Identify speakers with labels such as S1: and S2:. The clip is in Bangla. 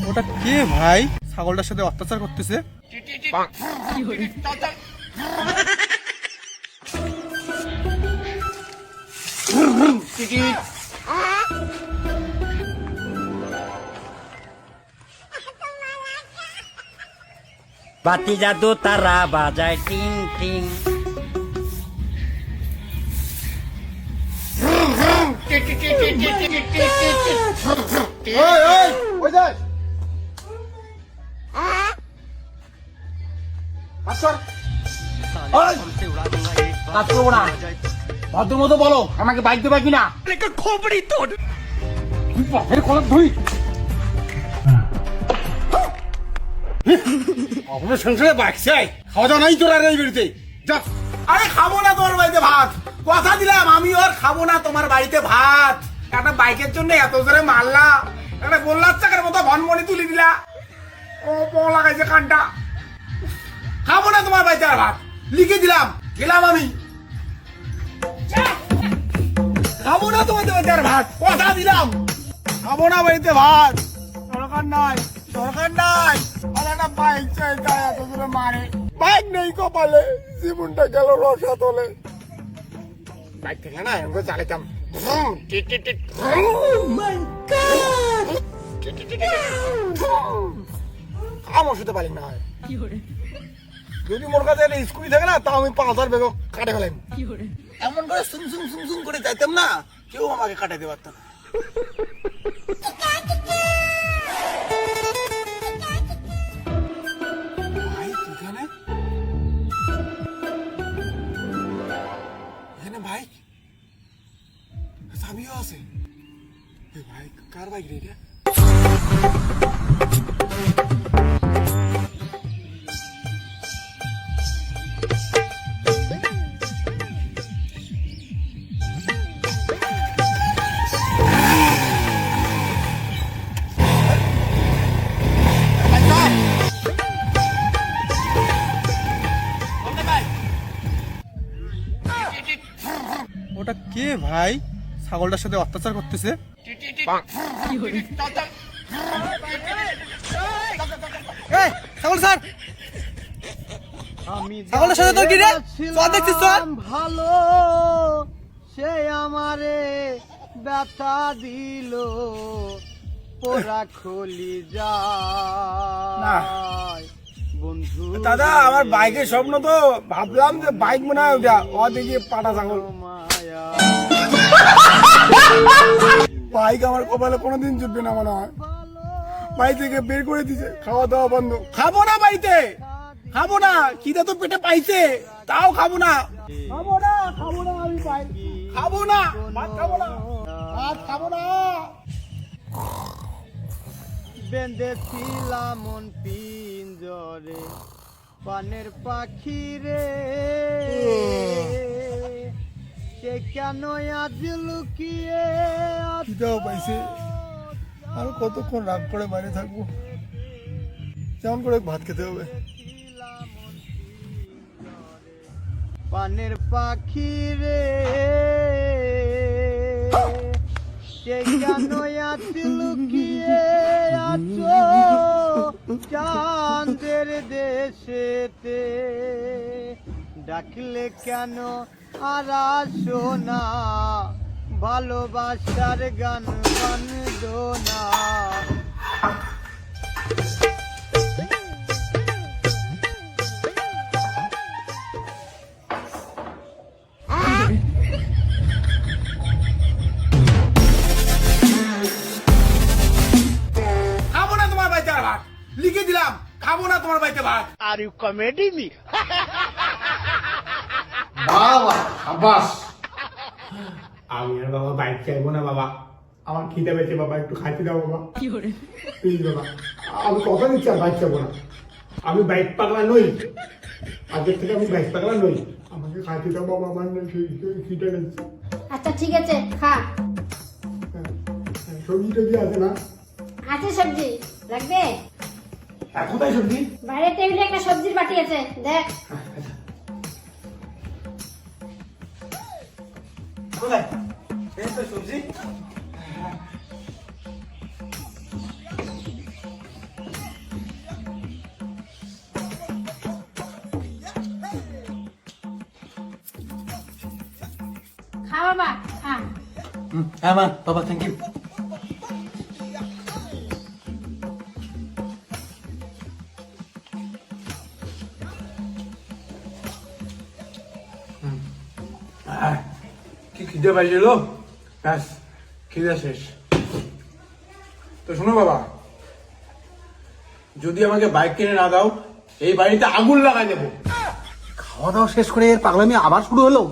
S1: ওটা কে ভাই ছাগলটার সাথে অত্যাচার করতেছে?
S2: বাতি জাদু তারা বাজায় টিং টিং।
S1: ভদ্র মতো বলো, আমাকে বাইক দেবে কিনা?
S2: খবরই তোর
S1: আপনার সংসারে বাইক চাই, খাওয়া দাওয়া নাই তোর আর এই বাড়িতে যা।
S3: আরে খাবো না তোমার বাড়িতে ভাত, কথা দিলাম আমি ওর খাবো না তোমার বাড়িতে ভাত। একটা বাইকের জন্য এত জোরে মারলা, একটা গোল্লার চাকার মতো ভনমনি তুলি দিলা, ও পো লাগাইছে কানটা। খাবো না তোমার বাড়িতে আর ভাত, লিখে দিলাম, গেলাম আমি। খাবো না তোমার বাড়িতে আর ভাত, কথা দিলাম, খাবো না বাড়িতে ভাত। দরকার নাই, দরকার নাই। আর একটা বাইক চাই, তাই এত জোরে মারে। বাইক নেই কপালে, জীবনটা গেল রসা তলে। বাইক থেকে না এরকম চালাতাম, আমার শুতে পারি না। যদি মোর কাছে স্কুটি থাকে না, তাও আমি 5,000 বেগ কাটে ফেলাম। এমন করে সুম সুম সুম সুম করে যাইতাম না, কেউ আমাকে কাটাইতে পারত না। বাইক চাবিও আছে, ভাই কার বাইক রে এটা?
S1: ওটা কে ভাই ছাগলটার সাথে অত্যাচার করতেছে? ছাগল স্যার, ছাগলের সাথে তোর কি রে? চল দেখছিস চল।
S4: ভালো সে আমারে ব্যথা দিল, পোড়া খলি যায় বন্ধু।
S3: দাদা আমার বাইকের স্বপ্ন তো, ভাবলাম যে বাইক মনে হয় ওটা, ও দেখি পাটা ছাগল।
S4: মায়া
S3: বাইক আমার কপালে কোনোদিন জুটবে না মনে হয়। বাড়ি থেকে বের করে দিছে, খাওয়া দাওয়া বন্ধ। খাবো না বাড়িতে, খাবো না, খিদে তো পেটে পাইছে, তাও খাবো না, খাবো না, খাবো না, আমি বাইক খাবো না, ভাত খাবো না, ভাত খাবো না।
S4: বেঁধেছিলাম মন পিঞ্জরে পানের পাখি রে, সে কেন আজ লুকিয়ে
S3: খিদাও পাইছে, আর কতক্ষণ রাগ করে বাইরে থাকবো? যেমন করে ভাত খেতে হবে।
S4: পানের পাখি রে, সে কেন আজ লুকিয়ে আছো চাঁদের দেশেতে, ডাকলে কেন আর আসো না, ভালোবাসার গান বান্ধো না।
S3: খাবো না তোমার বাড়িতে আর ভাত, লিখে দিলাম, খাবো না তোমার বাড়িতে ভাত।
S4: Are you comedy me?
S3: বাবা আব্বাস, আমি আর বাবা বাইক চাইবো না বাবা, আমার খিদে পেয়েছে বাবা, একটু খাইতে দাও বাবা, প্লিজ বাবা। আমি কথা দিচ্ছি আর বাইক চাইবো না, আমি বাইক পাগলা নই, আজকের থেকে আমি বাইক পাগলা নই, আমাকে খাইতে দাও বাবা, আমার খিদে পেয়েছে।
S5: আচ্ছা ঠিক আছে, খা।
S3: সবজি টবজি আছে না?
S5: আছে সবজি, লাগবে?
S3: কোথায় সবজি?
S5: বাইরের টেবিলে একটা সবজির বাটি আছে, দেখ।
S3: কোথায়? এই তো সবজি।
S5: খা বাবা খা।
S1: হ্যাঁ মা, বাবা থ্যাংক ইউ।
S3: কি খিদে পাইছিল, ব্যাস খিদে শেষ। তো শোনো বাবা, যদি আমাকে বাইক কিনে না দাও, এই বাড়িতে আগুন লাগাই দেবো।
S1: খাওয়া দাওয়া শেষ করে এর পাগলামি আবার শুরু হলো।